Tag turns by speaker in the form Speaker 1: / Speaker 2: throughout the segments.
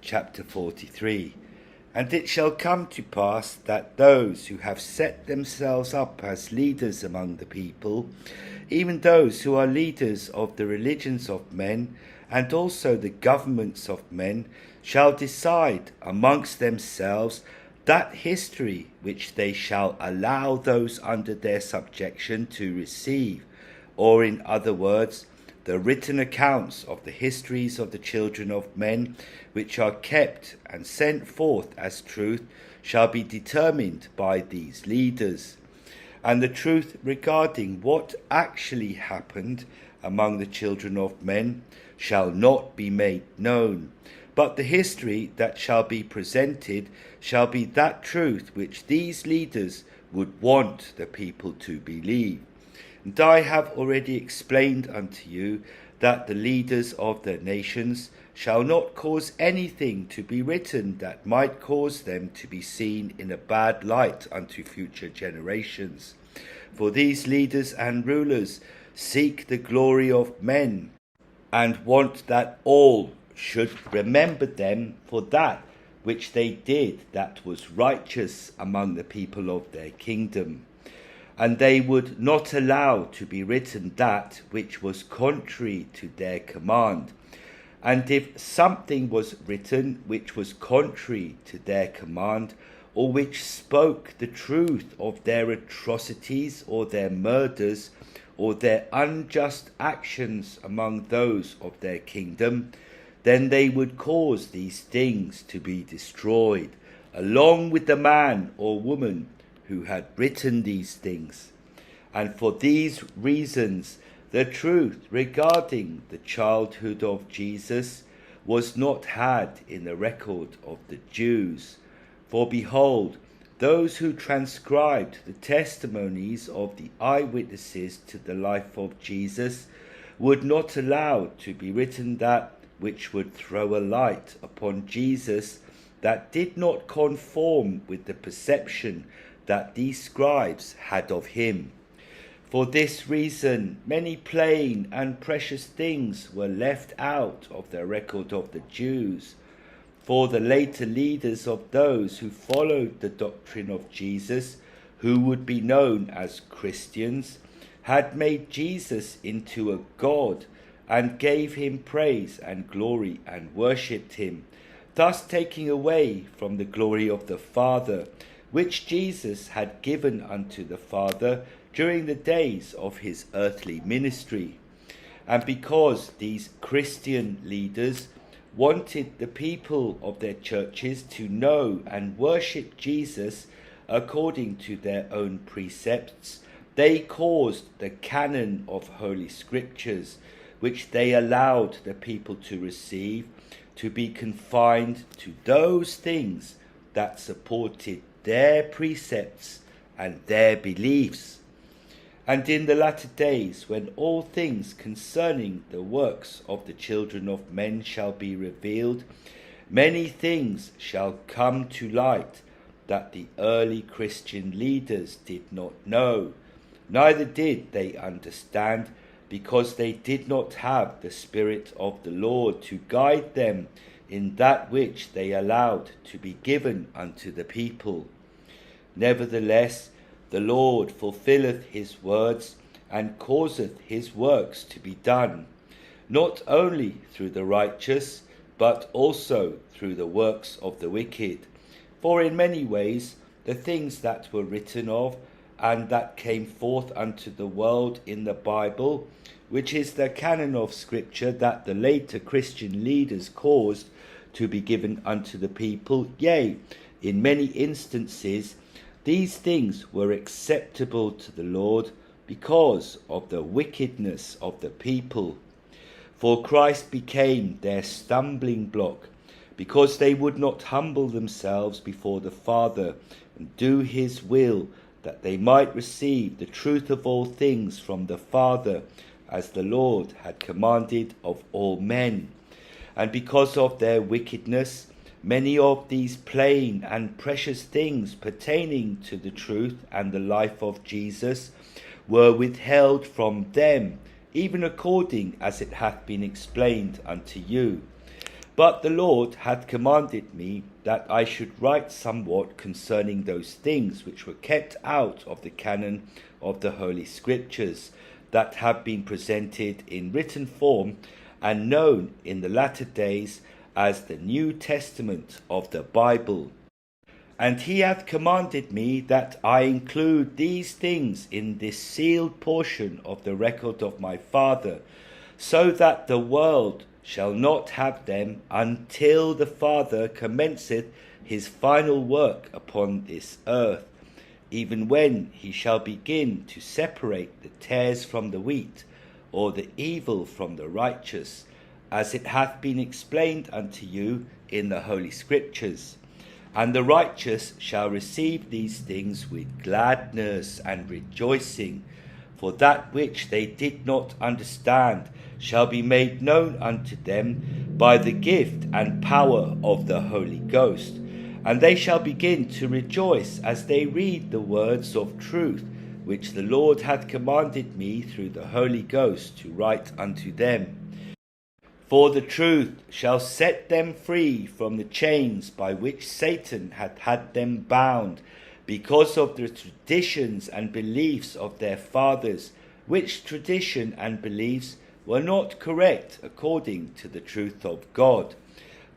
Speaker 1: Chapter 43. And it shall come to pass that those who have set themselves up as leaders among the people, even those who are leaders of the religions of men, and also the governments of men, shall decide amongst themselves that history which they shall allow those under their subjection to receive, or in other words, the written accounts of the histories of the children of men, which are kept and sent forth as truth, shall be determined by these leaders. And the truth regarding what actually happened among the children of men shall not be made known, but the history that shall be presented shall be that truth which these leaders would want the people to believe. And I have already explained unto you that the leaders of the nations shall not cause anything to be written that might cause them to be seen in a bad light unto future generations. For these leaders and rulers seek the glory of men, and want that all should remember them for that which they did that was righteous among the people of their kingdom. And they would not allow to be written that which was contrary to their command. And if something was written which was contrary to their command, or which spoke the truth of their atrocities, or their murders, or their unjust actions among those of their kingdom, then they would cause these things to be destroyed, along with the man or woman who had written these things. And for these reasons, the truth regarding the childhood of Jesus was not had in the record of the Jews. For behold, those who transcribed the testimonies of the eyewitnesses to the life of Jesus would not allow to be written that which would throw a light upon Jesus that did not conform with the perception that these scribes had of him. For this reason, many plain and precious things were left out of the record of the Jews. For the later leaders of those who followed the doctrine of Jesus, who would be known as Christians, had made Jesus into a god, and gave him praise and glory and worshipped him, thus taking away from the glory of the Father, which Jesus had given unto the Father during the days of his earthly ministry. And because these Christian leaders wanted the people of their churches to know and worship Jesus according to their own precepts, they caused the canon of Holy Scriptures, which they allowed the people to receive, to be confined to those things that supported their precepts and their beliefs. And in the latter days, when all things concerning the works of the children of men shall be revealed, many things shall come to light that the early Christian leaders did not know, neither did they understand, because they did not have the Spirit of the Lord to guide them in that which they allowed to be given unto the people. Nevertheless, the Lord fulfilleth his words, and causeth his works to be done, not only through the righteous, but also through the works of the wicked. For in many ways the things that were written of, and that came forth unto the world in the Bible, which is the canon of Scripture that the later Christian leaders caused to be given unto the people, yea, in many instances, these things were acceptable to the Lord because of the wickedness of the people. For Christ became their stumbling block, because they would not humble themselves before the Father and do his will, that they might receive the truth of all things from the Father, as the Lord had commanded of all men. And because of their wickedness, many of these plain and precious things pertaining to the truth and the life of Jesus were withheld from them, even according as it hath been explained unto you. But the Lord hath commanded me that I should write somewhat concerning those things which were kept out of the canon of the Holy Scriptures, that have been presented in written form and known in the latter days as the New Testament of the Bible. And he hath commanded me that I include these things in this sealed portion of the record of my Father, so that the world shall not have them until the Father commenceth his final work upon this earth, even when he shall begin to separate the tares from the wheat, or the evil from the righteous, as it hath been explained unto you in the Holy Scriptures. And the righteous shall receive these things with gladness and rejoicing, for that which they did not understand shall be made known unto them by the gift and power of the Holy Ghost. And they shall begin to rejoice as they read the words of truth, which the Lord hath commanded me through the Holy Ghost to write unto them. For the truth shall set them free from the chains by which Satan hath had them bound, because of the traditions and beliefs of their fathers, which tradition and beliefs were not correct according to the truth of God.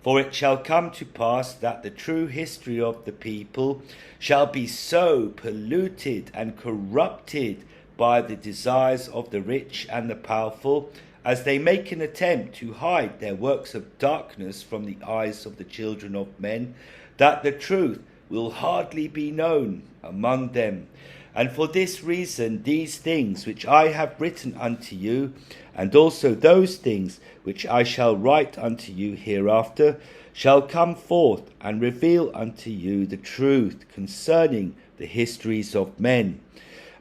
Speaker 1: For it shall come to pass that the true history of the people shall be so polluted and corrupted by the desires of the rich and the powerful, as they make an attempt to hide their works of darkness from the eyes of the children of men, that the truth will hardly be known among them. And for this reason these things which I have written unto you, and also those things which I shall write unto you hereafter, shall come forth and reveal unto you the truth concerning the histories of men.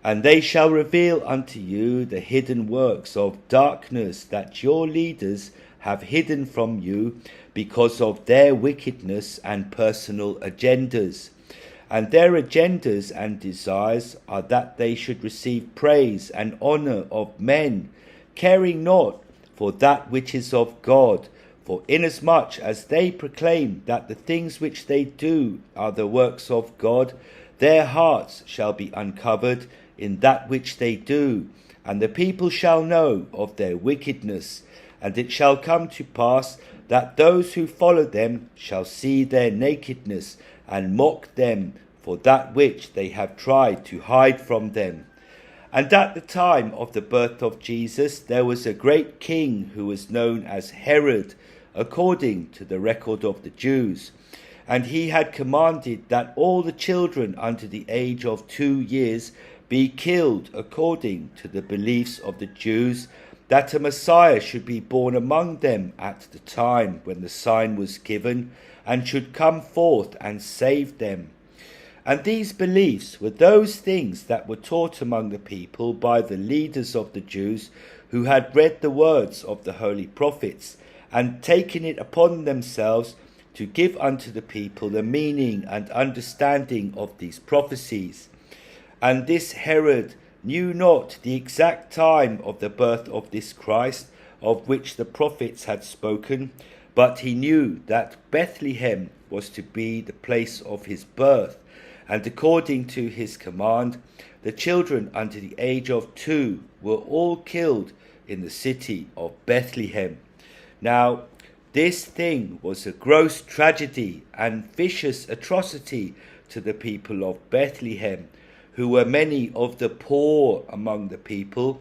Speaker 1: And they shall reveal unto you the hidden works of darkness that your leaders have hidden from you because of their wickedness and personal agendas. And their agendas and desires are that they should receive praise and honour of men, caring not for that which is of God. For inasmuch as they proclaim that the things which they do are the works of God, their hearts shall be uncovered in that which they do, and the people shall know of their wickedness. And it shall come to pass that those who follow them shall see their nakedness, and mock them for that which they have tried to hide from them. And at the time of the birth of Jesus there was a great king who was known as Herod, according to the record of the Jews. And he had commanded that all the children under the age of 2 years be killed according to the beliefs of the Jews, that a Messiah should be born among them at the time when the sign was given, and should come forth and save them. And these beliefs were those things that were taught among the people by the leaders of the Jews, who had read the words of the holy prophets, and taken it upon themselves to give unto the people the meaning and understanding of these prophecies. And this Herod knew not the exact time of the birth of this Christ, of which the prophets had spoken, but he knew that Bethlehem was to be the place of his birth. And according to his command, the children under the age of 2 were all killed in the city of Bethlehem. Now, this thing was a gross tragedy and vicious atrocity to the people of Bethlehem, who were many of the poor among the people,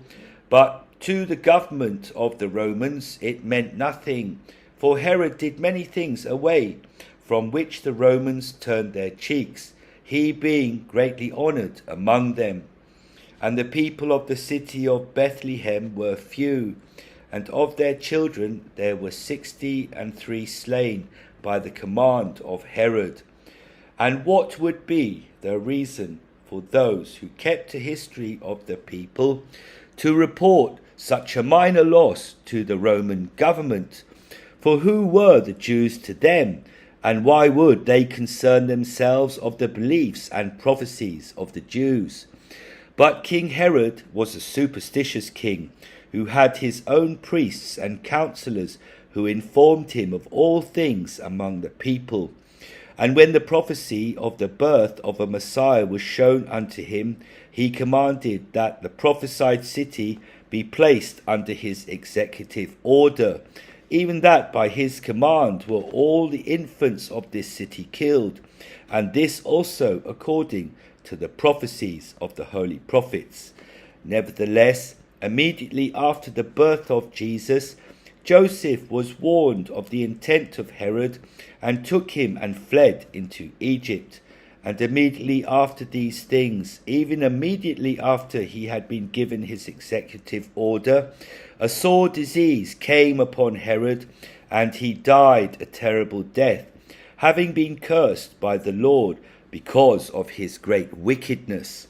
Speaker 1: but to the government of the Romans it meant nothing, for Herod did many things away, from which the Romans turned their cheeks, he being greatly honoured among them. And the people of the city of Bethlehem were few, and of their children there were 63 slain by the command of Herod. And what would be the reason for those who kept a history of the people to report such a minor loss to the Roman government? For who were the Jews to them, and why would they concern themselves of the beliefs and prophecies of the Jews? But King Herod was a superstitious king, who had his own priests and counselors, who informed him of all things among the people. And when the prophecy of the birth of a Messiah was shown unto him, he commanded that the prophesied city be placed under his executive order, even that by his command were all the infants of this city killed, and this also according to the prophecies of the holy prophets. Nevertheless, immediately after the birth of Jesus, Joseph was warned of the intent of Herod, and took him and fled into Egypt. And immediately after these things, even immediately after he had been given his executive order, a sore disease came upon Herod, and he died a terrible death, having been cursed by the Lord because of his great wickedness.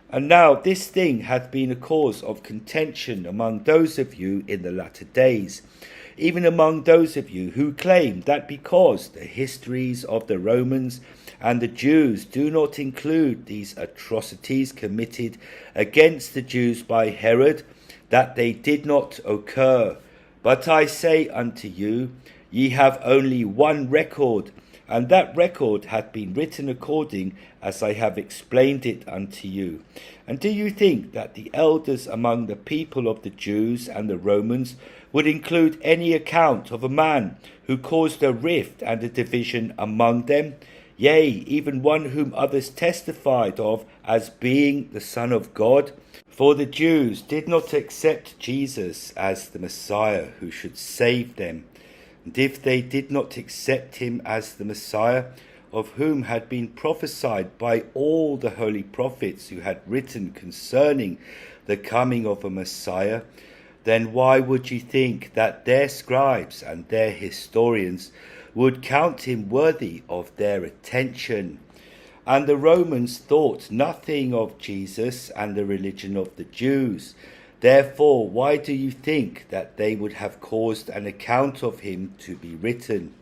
Speaker 1: And now this thing hath been a cause of contention among those of you in the latter days, even among those of you who claim that because the histories of the Romans and the Jews do not include these atrocities committed against the Jews by Herod, that they did not occur. But I say unto you, ye have only one record, and that record hath been written according as I have explained it unto you. And do you think that the elders among the people of the Jews and the Romans would include any account of a man who caused a rift and a division among them? Yea, even one whom others testified of as being the Son of God? For the Jews did not accept Jesus as the Messiah who should save them. And if they did not accept him as the Messiah, of whom had been prophesied by all the holy prophets who had written concerning the coming of a Messiah, then why would you think that their scribes and their historians would count him worthy of their attention? And the Romans thought nothing of Jesus and the religion of the Jews. Therefore, why do you think that they would have caused an account of him to be written?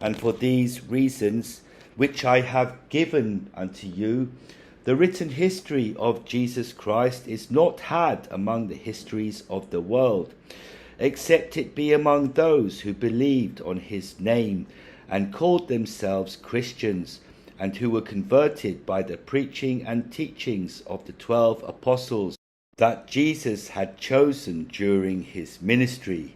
Speaker 1: And for these reasons, which I have given unto you, the written history of Jesus Christ is not had among the histories of the world, except it be among those who believed on his name and called themselves Christians, and who were converted by the preaching and teachings of the 12 apostles that Jesus had chosen during his ministry.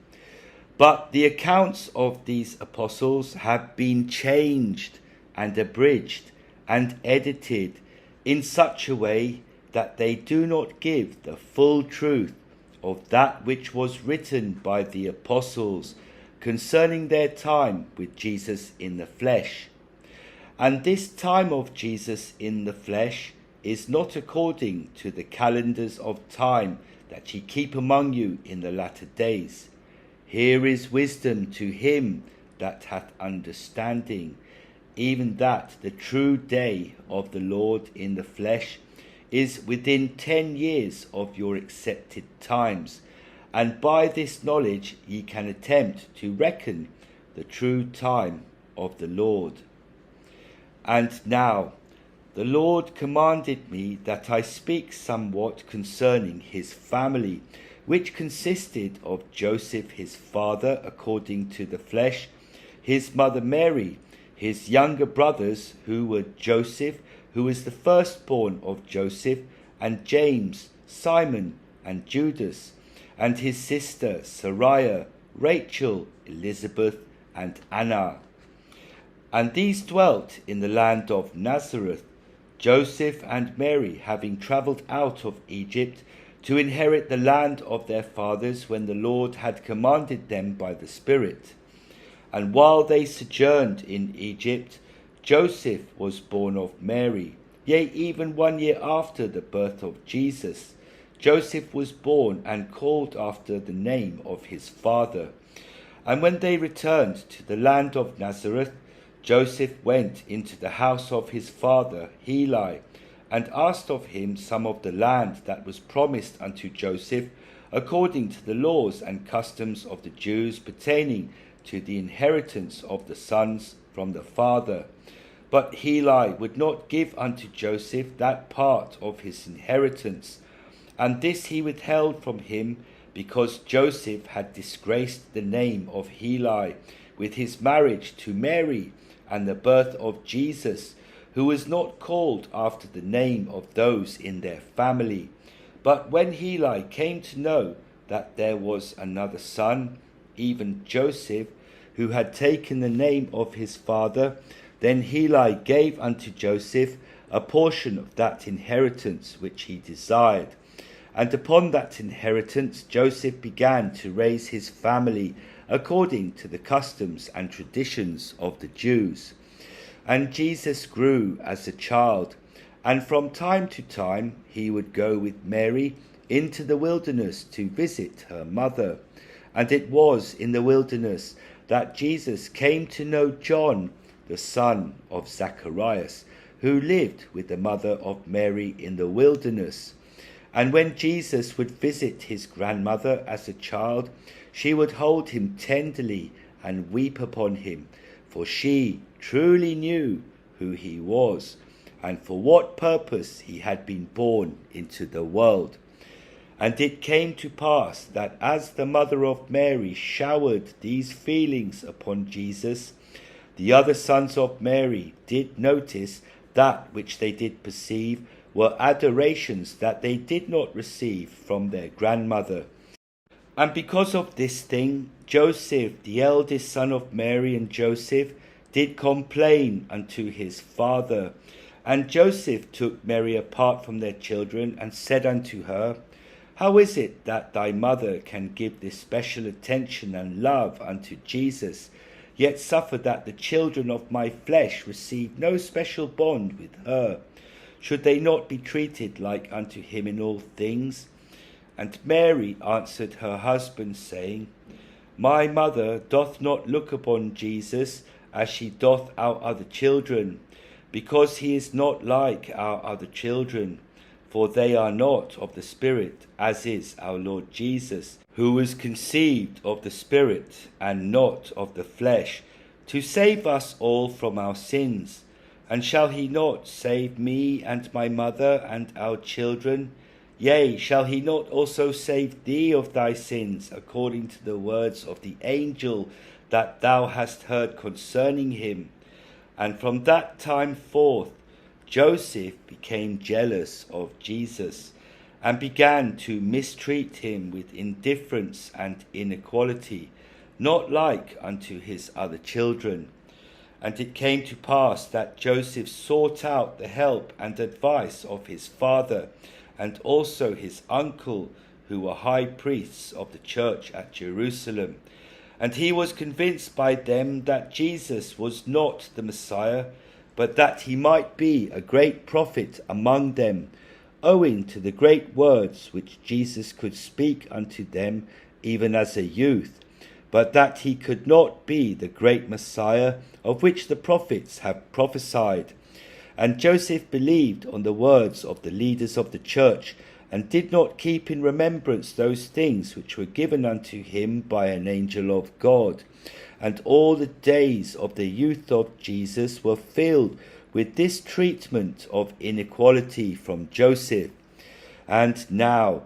Speaker 1: But the accounts of these apostles have been changed and abridged and edited in such a way that they do not give the full truth of that which was written by the apostles concerning their time with Jesus in the flesh. And this time of Jesus in the flesh is not according to the calendars of time that ye keep among you in the latter days. Here is wisdom to him that hath understanding, even that the true day of the Lord in the flesh is within 10 years of your accepted times, and by this knowledge ye can attempt to reckon the true time of the Lord. And now the Lord commanded me that I speak somewhat concerning his family, which consisted of Joseph his father according to the flesh, his mother Mary, his younger brothers, who were Joseph, who was the firstborn of Joseph, and James, Simon, and Judas, and his sister Sariah, Rachel, Elizabeth, and Anna. And these dwelt in the land of Nazareth, Joseph and Mary having travelled out of Egypt to inherit the land of their fathers, when the Lord had commanded them by the Spirit. And while they sojourned in Egypt, Joseph was born of Mary. Yea, even 1 year after the birth of Jesus, Joseph was born and called after the name of his father. And when they returned to the land of Nazareth, Joseph went into the house of his father Heli, and asked of him some of the land that was promised unto Joseph, according to the laws and customs of the Jews pertaining to the inheritance of the sons from the father. But Heli would not give unto Joseph that part of his inheritance, and this he withheld from him, because Joseph had disgraced the name of Heli with his marriage to Mary and the birth of Jesus, who was not called after the name of those in their family. But when Heli came to know that there was another son, even Joseph, who had taken the name of his father, then Heli gave unto Joseph a portion of that inheritance which he desired. And upon that inheritance Joseph began to raise his family according to the customs and traditions of the Jews. And Jesus grew as a child, and from time to time he would go with Mary into the wilderness to visit her mother. And it was in the wilderness that Jesus came to know John, the son of Zacharias, who lived with the mother of Mary in the wilderness. And when Jesus would visit his grandmother as a child, she would hold him tenderly and weep upon him, for she truly knew who he was, and for what purpose he had been born into the world. And it came to pass that as the mother of Mary showered these feelings upon Jesus, the other sons of Mary did notice that which they did perceive were adorations that they did not receive from their grandmother. And because of this thing, Joseph, the eldest son of Mary and Joseph, did complain unto his father. And Joseph took Mary apart from their children, and said unto her, How is it that thy mother can give this special attention and love unto Jesus, yet suffer that the children of my flesh receive no special bond with her? Should they not be treated like unto him in all things? And Mary answered her husband, saying, My mother doth not look upon Jesus as she doth our other children, because he is not like our other children, for they are not of the Spirit, as is our Lord Jesus, who was conceived of the Spirit, and not of the flesh, to save us all from our sins. And shall he not save me and my mother and our children? Yea, shall he not also save thee of thy sins, according to the words of the angel that thou hast heard concerning him? And from that time forth Joseph became jealous of Jesus, and began to mistreat him with indifference and inequality, not like unto his other children. And it came to pass that Joseph sought out the help and advice of his father, and also his uncle, who were high priests of the church at Jerusalem. And he was convinced by them that Jesus was not the Messiah, but that he might be a great prophet among them, owing to the great words which Jesus could speak unto them even as a youth, but that he could not be the great Messiah of which the prophets have prophesied. And Joseph believed on the words of the leaders of the church, and did not keep in remembrance those things which were given unto him by an angel of God. And all the days of the youth of Jesus were filled with this treatment of inequality from Joseph. And now,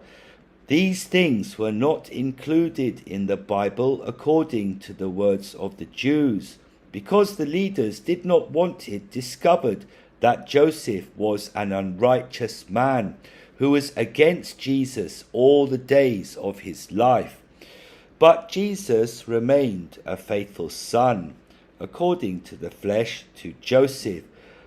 Speaker 1: these things were not included in the Bible according to the words of the Jews, because the leaders did not want it discovered that Joseph was an unrighteous man, who was against Jesus all the days of his life. But Jesus remained a faithful son, according to the flesh, to Joseph,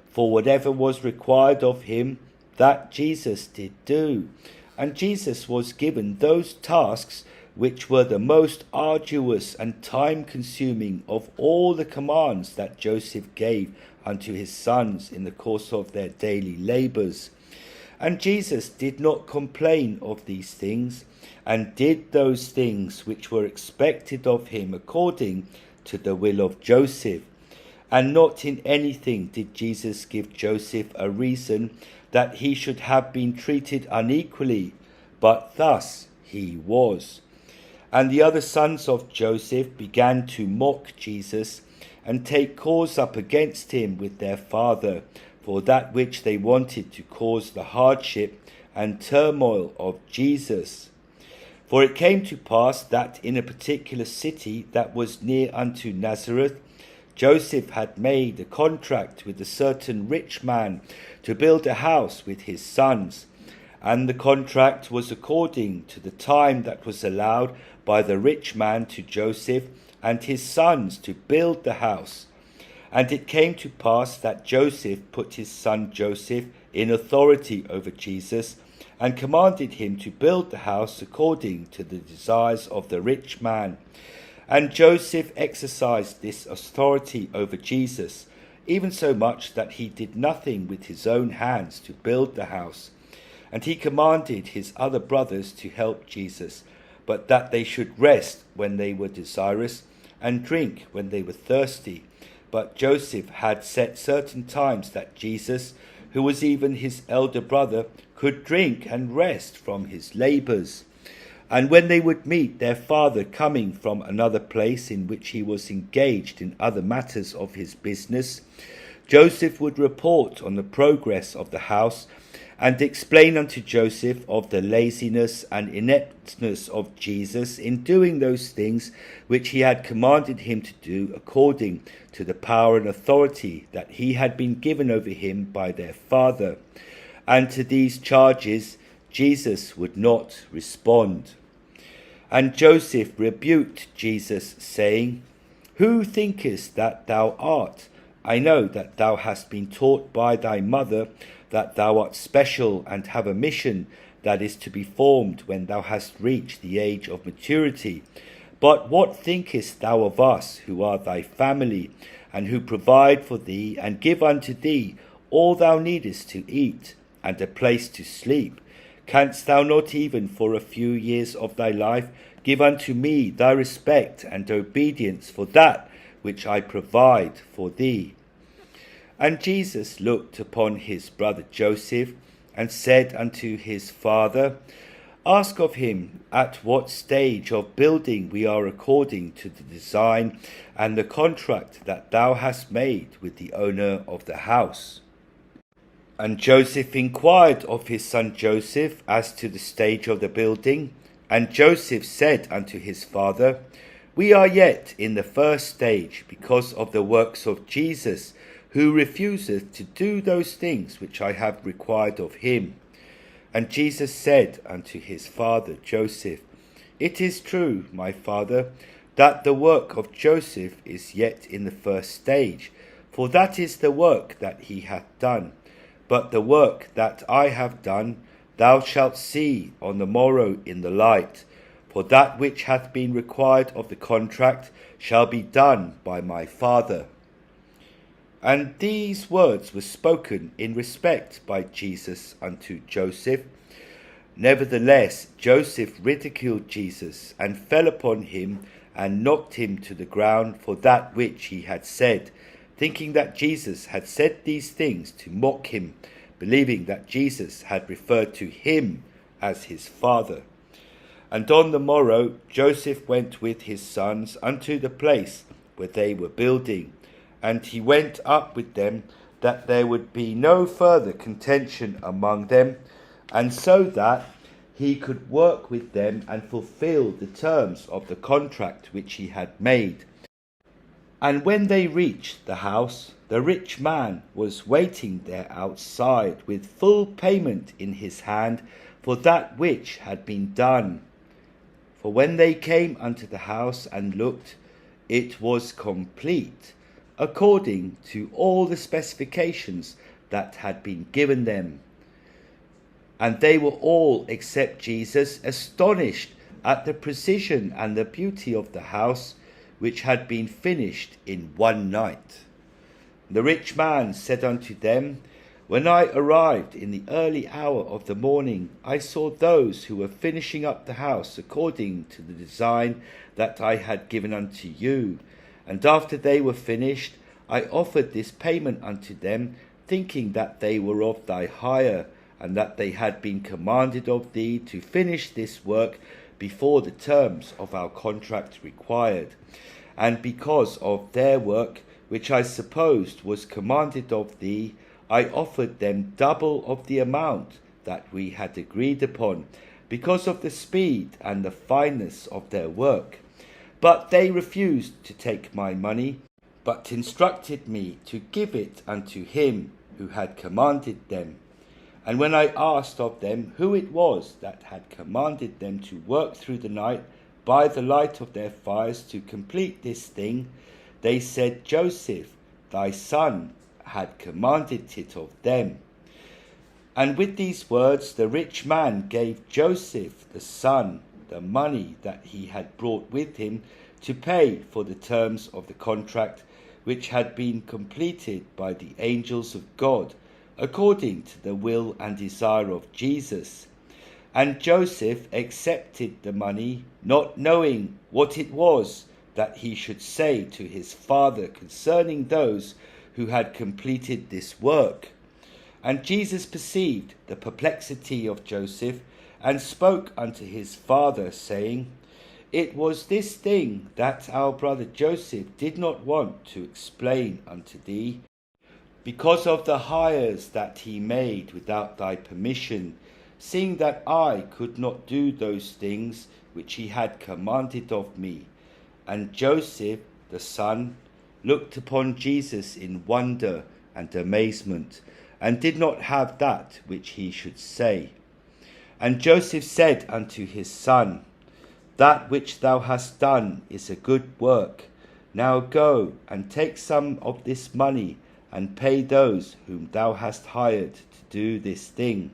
Speaker 1: for whatever was required of him, that Jesus did do. And Jesus was given those tasks which were the most arduous and time-consuming of all the commands that Joseph gave unto his sons in the course of their daily labours. And Jesus did not complain of these things, and did those things which were expected of him according to the will of Joseph. And not in anything did Jesus give Joseph a reason that he should have been treated unequally, but thus he was. And the other sons of Joseph began to mock Jesus, and take cause up against him with their father, for that which they wanted to cause the hardship and turmoil of Jesus. For it came to pass that in a particular city that was near unto Nazareth, Joseph had made a contract with a certain rich man to build a house with his sons. And the contract was according to the time that was allowed by the rich man to Joseph and his sons to build the house. And it came to pass that Joseph put his son Joseph in authority over Jesus, and commanded him to build the house according to the desires of the rich man. And Joseph exercised this authority over Jesus, even so much that he did nothing with his own hands to build the house. And he commanded his other brothers to help Jesus, but that they should rest when they were desirous, and drink when they were thirsty. But Joseph had set certain times that Jesus, who was even his elder brother, could drink and rest from his labours. And when they would meet their father coming from another place in which he was engaged in other matters of his business, Joseph would report on the progress of the house, and explain unto Joseph of the laziness and ineptness of Jesus in doing those things which he had commanded him to do according to the power and authority that he had been given over him by their father. And to these charges Jesus would not respond. And Joseph rebuked Jesus, saying, Who thinkest that thou art? I know that thou hast been taught by thy mother that thou art special, and have a mission that is to be formed when thou hast reached the age of maturity. But what thinkest thou of us, who are thy family, and who provide for thee, and give unto thee all thou needest to eat, and a place to sleep? Canst thou not even for a few years of thy life give unto me thy respect and obedience for that which I provide for thee? And Jesus looked upon his brother Joseph, and said unto his father, Ask of him at what stage of building we are according to the design and the contract that thou hast made with the owner of the house. And Joseph inquired of his son Joseph as to the stage of the building. And Joseph said unto his father, We are yet in the first stage, because of the works of Jesus, who refuseth to do those things which I have required of him. And Jesus said unto his father Joseph, It is true, my father, that the work of Joseph is yet in the first stage, for that is the work that he hath done. But the work that I have done thou shalt see on the morrow in the light, for that which hath been required of the contract shall be done by my Father. And these words were spoken in respect by Jesus unto Joseph. Nevertheless, Joseph ridiculed Jesus, and fell upon him, and knocked him to the ground for that which he had said, thinking that Jesus had said these things to mock him, believing that Jesus had referred to him as his father. And on the morrow Joseph went with his sons unto the place where they were building, and he went up with them, that there would be no further contention among them, and so that he could work with them and fulfill the terms of the contract which he had made. And when they reached the house, the rich man was waiting there outside with full payment in his hand for that which had been done. For when they came unto the house and looked, it was complete, according to all the specifications that had been given them. And they were all, except Jesus, astonished at the precision and the beauty of the house, which had been finished in one night. The rich man said unto them, When I arrived in the early hour of the morning, I saw those who were finishing up the house according to the design that I had given unto you. And after they were finished, I offered this payment unto them, thinking that they were of thy hire, and that they had been commanded of thee to finish this work before the terms of our contract required. And because of their work, which I supposed was commanded of thee, I offered them double of the amount that we had agreed upon, because of the speed and the fineness of their work. But they refused to take my money, but instructed me to give it unto him who had commanded them. And when I asked of them who it was that had commanded them to work through the night by the light of their fires to complete this thing, they said, Joseph, thy son, had commanded it of them. And with these words the rich man gave Joseph the son the money that he had brought with him to pay for the terms of the contract which had been completed by the angels of God, according to the will and desire of Jesus. And Joseph accepted the money, not knowing what it was that he should say to his father concerning those who had completed this work. And Jesus perceived the perplexity of Joseph, and spoke unto his father, saying, It was this thing that our brother Joseph did not want to explain unto thee, because of the hires that he made without thy permission, seeing that I could not do those things which he had commanded of me. And Joseph, the son, looked upon Jesus in wonder and amazement, and did not have that which he should say. And Joseph said unto his son, That which thou hast done is a good work. Now go and take some of this money, and pay those whom thou hast hired to do this thing.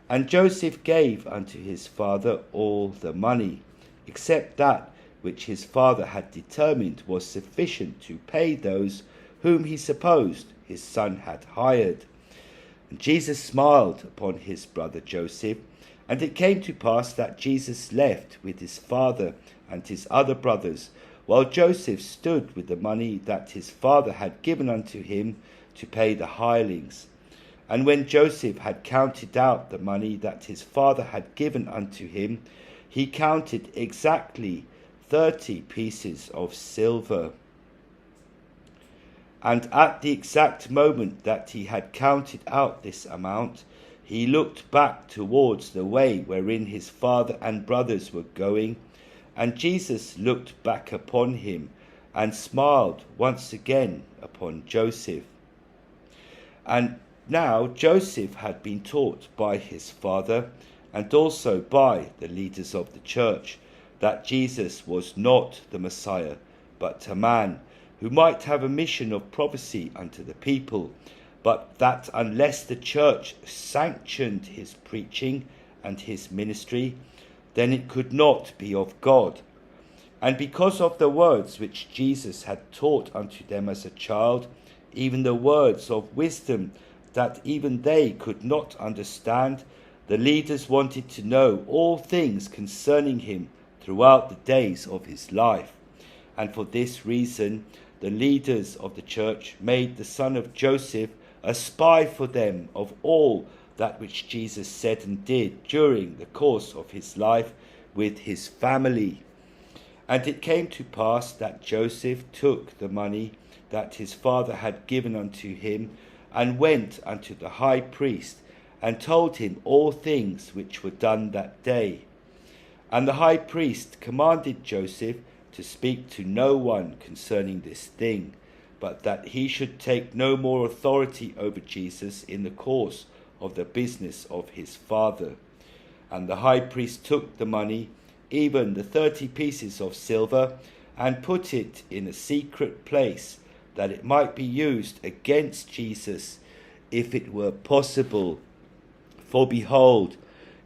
Speaker 1: And Joseph gave unto his father all the money, except that which his father had determined was sufficient to pay those whom he supposed his son had hired. And Jesus smiled upon his brother Joseph. And it came to pass that Jesus left with his father and his other brothers, while Joseph stood with the money that his father had given unto him to pay the hirelings. And when Joseph had counted out the money that his father had given unto him, he counted exactly 30 pieces of silver. And at the exact moment that he had counted out this amount, he looked back towards the way wherein his father and brothers were going, and Jesus looked back upon him, and smiled once again upon Joseph. And now Joseph had been taught by his father, and also by the leaders of the church, that Jesus was not the Messiah, but a man who might have a mission of prophecy unto the people, but that unless the church sanctioned his preaching and his ministry, then it could not be of God. And because of the words which Jesus had taught unto them as a child, even the words of wisdom that even they could not understand, the leaders wanted to know all things concerning him throughout the days of his life. And for this reason, the leaders of the church made the son of Joseph a spy for them of all that which Jesus said and did during the course of his life with his family. And it came to pass that Joseph took the money that his father had given unto him, and went unto the high priest, and told him all things which were done that day. And the high priest commanded Joseph to speak to no one concerning this thing, but that he should take no more authority over Jesus in the course of the business of his father. And the high priest took the money, even the 30 pieces of silver, and put it in a secret place, that it might be used against Jesus, if it were possible. For behold,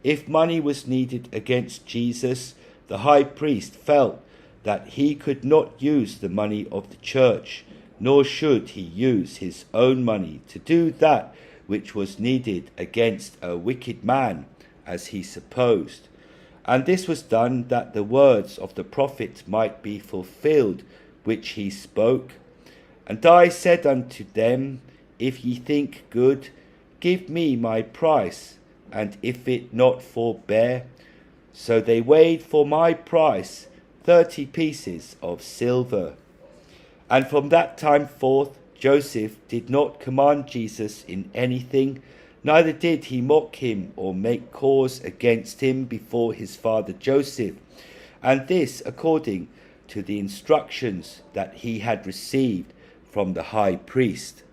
Speaker 1: if money was needed against Jesus, the high priest felt that he could not use the money of the church, nor should he use his own money to do that which was needed against a wicked man, as he supposed. And this was done that the words of the prophet might be fulfilled, which he spoke. And I said unto them, If ye think good, give me my price, and if it not forbear. So they weighed for my price 30 pieces of silver. And from that time forth Joseph did not command Jesus in anything, neither did he mock him or make cause against him before his father Joseph, and this according to the instructions that he had received from the high priest.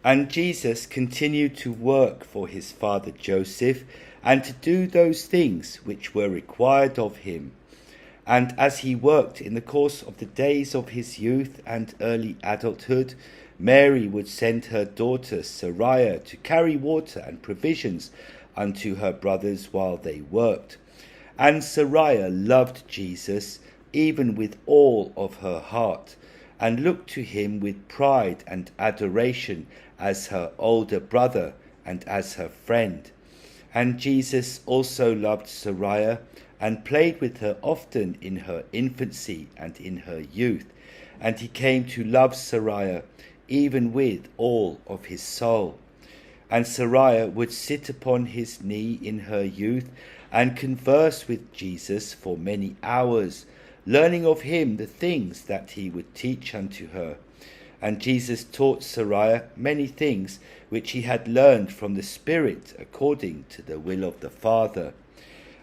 Speaker 1: And Jesus continued to work for his father Joseph, and to do those things which were required of him. And as he worked in the course of the days of his youth and early adulthood, Mary would send her daughter Sariah to carry water and provisions unto her brothers while they worked. And Sariah loved Jesus even with all of her heart, and looked to him with pride and adoration as her older brother and as her friend. And Jesus also loved Sariah, and played with her often in her infancy and in her youth. And he came to love Sariah even with all of his soul. And Sariah would sit upon his knee in her youth, and converse with Jesus for many hours, learning of him the things that he would teach unto her. And Jesus taught Sariah many things which he had learned from the Spirit according to the will of the Father.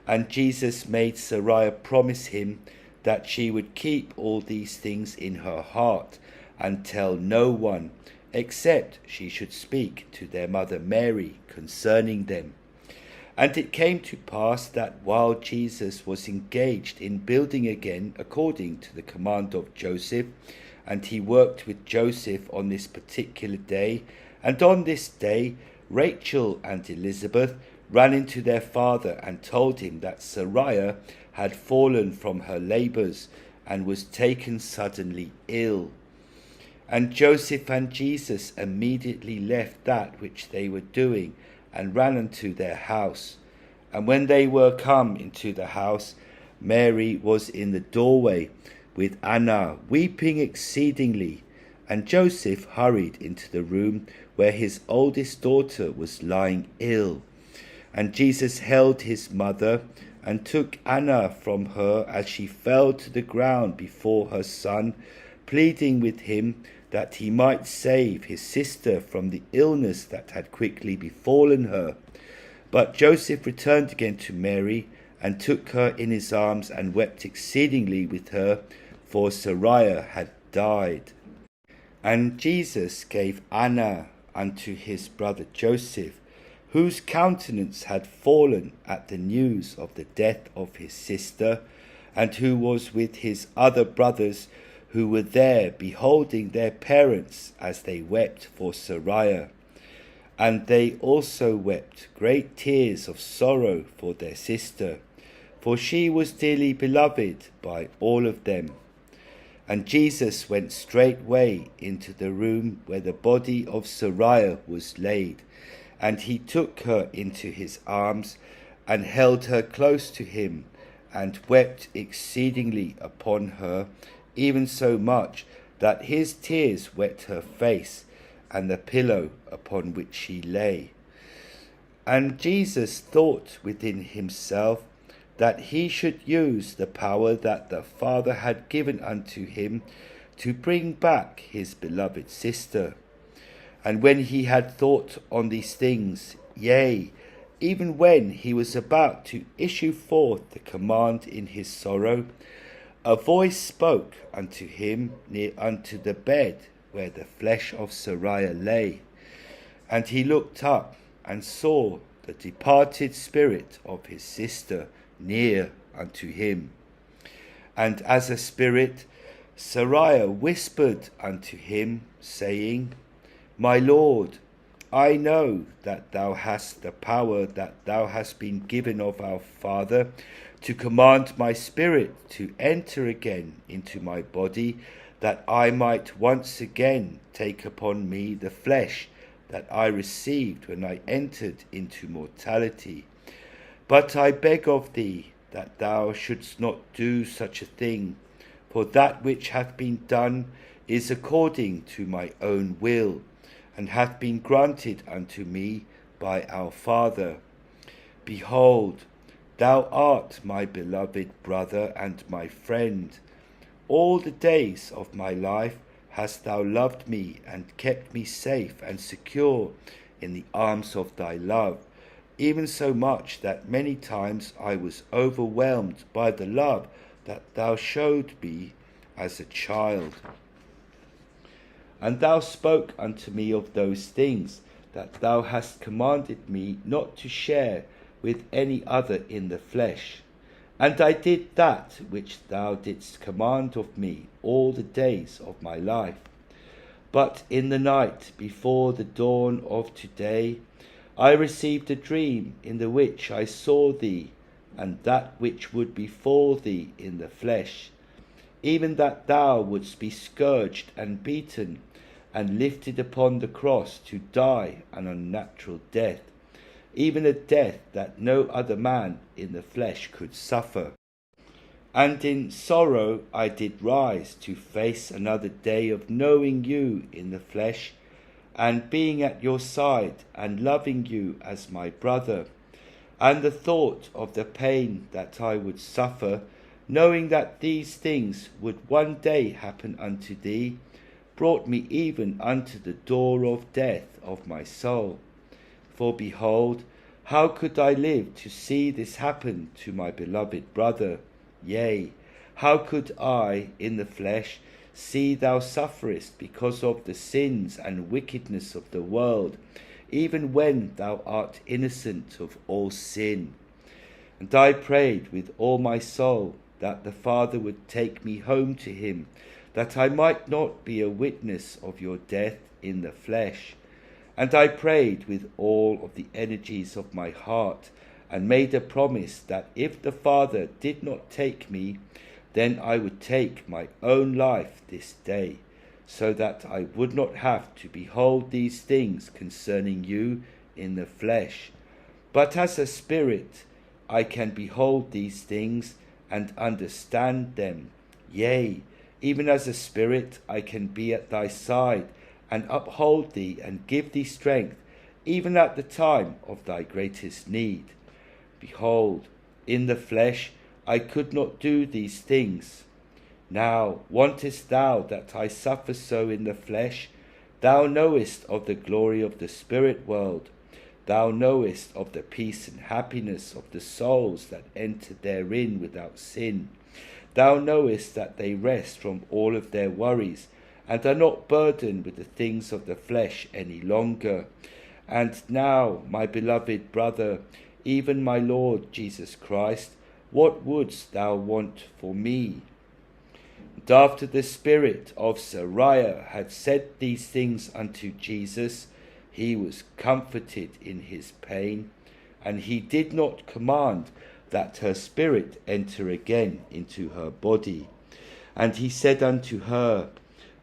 Speaker 1: And Jesus made Sariah promise him that she would keep all these things in her heart, and tell no one, except she should speak to their mother Mary concerning them. And it came to pass that while Jesus was engaged in building again according to the command of Joseph, and he worked with Joseph on this particular day, and on this day Rachel and Elizabeth ran into their father and told him that Sariah had fallen from her labours and was taken suddenly ill. And Joseph and Jesus immediately left that which they were doing, and ran unto their house. And when they were come into the house, Mary was in the doorway with Anna, weeping exceedingly. And Joseph hurried into the room where his oldest daughter was lying ill. And Jesus held his mother, and took Anna from her as she fell to the ground before her son, pleading with him that he might save his sister from the illness that had quickly befallen her. But Joseph returned again to Mary, and took her in his arms, and wept exceedingly with her, for Sariah had died. And Jesus gave Anna unto his brother Joseph, whose countenance had fallen at the news of the death of his sister, and who was with his other brothers, who were there beholding their parents as they wept for Sariah. And they also wept great tears of sorrow for their sister, for she was dearly beloved by all of them. And Jesus went straightway into the room where the body of Sariah was laid, and he took her into his arms, and held her close to him, and wept exceedingly upon her, even so much that his tears wet her face and the pillow upon which she lay. And Jesus thought within himself that he should use the power that the Father had given unto him to bring back his beloved sister. And when he had thought on these things, yea, even when he was about to issue forth the command in his sorrow, a voice spoke unto him near unto the bed where the flesh of Sariah lay. And he looked up, and saw the departed spirit of his sister near unto him. And as a spirit, Sariah whispered unto him, saying, My Lord, I know that thou hast the power that thou hast been given of our Father, to command my spirit to enter again into my body, that I might once again take upon me the flesh that I received when I entered into mortality. But I beg of thee that thou shouldst not do such a thing, for that which hath been done is according to my own will, and hath been granted unto me by our Father. Behold, thou art my beloved brother and my friend. All the days of my life hast thou loved me, and kept me safe and secure in the arms of thy love, even so much that many times I was overwhelmed by the love that thou showed me as a child. And thou spoke unto me of those things that thou hast commanded me not to share with any other in the flesh. And I did that which thou didst command of me all the days of my life. But in the night before the dawn of today, I received a dream in the which I saw thee, and that which would befall thee in the flesh, even that thou wouldst be scourged and beaten, and lifted upon the cross to die an unnatural death, even a death that no other man in the flesh could suffer. And in sorrow I did rise to face another day of knowing you in the flesh, and being at your side, and loving you as my brother. And the thought of the pain that I would suffer, knowing that these things would one day happen unto thee, brought me even unto the door of death of my soul. For behold, how could I live to see this happen to my beloved brother? Yea, how could I, in the flesh, see thou sufferest because of the sins and wickedness of the world, even when thou art innocent of all sin? And I prayed with all my soul that the Father would take me home to him, that I might not be a witness of your death in the flesh. And I prayed with all of the energies of my heart, and made a promise that if the Father did not take me, then I would take my own life this day, so that I would not have to behold these things concerning you in the flesh. But as a spirit I can behold these things and understand them. Yea, even as a spirit I can be at thy side, and uphold thee and give thee strength, even at the time of thy greatest need. Behold, in the flesh I could not do these things. Now wantest thou that I suffer so in the flesh? Thou knowest of the glory of the spirit world. Thou knowest of the peace and happiness of the souls that enter therein without sin. Thou knowest that they rest from all of their worries, and are not burdened with the things of the flesh any longer. And now, my beloved brother, even my Lord Jesus Christ, what wouldst thou want for me? And after the spirit of Sariah had said these things unto Jesus, he was comforted in his pain, and he did not command that her spirit enter again into her body. And he said unto her,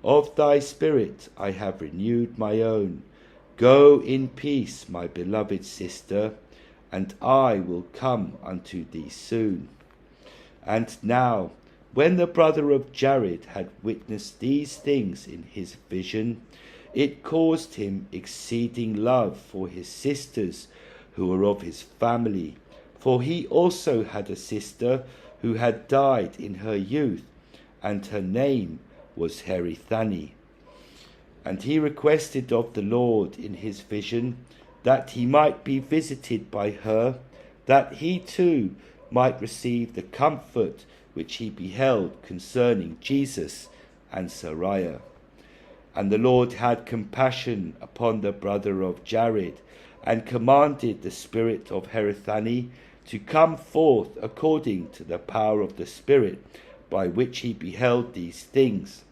Speaker 1: Of thy spirit I have renewed my own. Go in peace, my beloved sister, and I will come unto thee soon. And now, when the brother of Jared had witnessed these things in his vision, it caused him exceeding love for his sisters who were of his family. For he also had a sister who had died in her youth, and her name was Herithani. And he requested of the Lord in his vision that he might be visited by her, that he too might receive the comfort which he beheld concerning Jesus and Sariah. And the Lord had compassion upon the brother of Jared, and commanded the spirit of Herithani to come forth according to the power of the Spirit by which he beheld these things.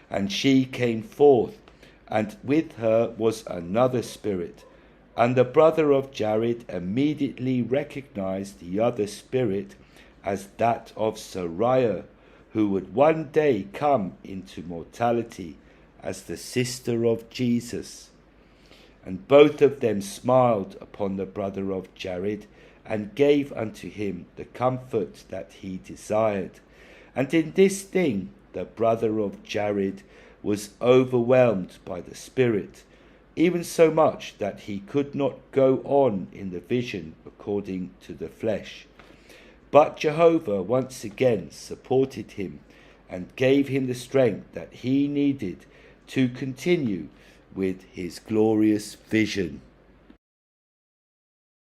Speaker 1: And she came forth, and with her was another spirit. And the brother of Jared immediately recognized the other spirit as that of Sariah, who would one day come into mortality as the sister of Jesus. And both of them smiled upon the brother of Jared, and gave unto him the comfort that he desired. And in this thing the brother of Jared was overwhelmed by the Spirit, even so much that he could not go on in the vision according to the flesh. But Jehovah once again supported him, and gave him the strength that he needed to continue with his glorious vision.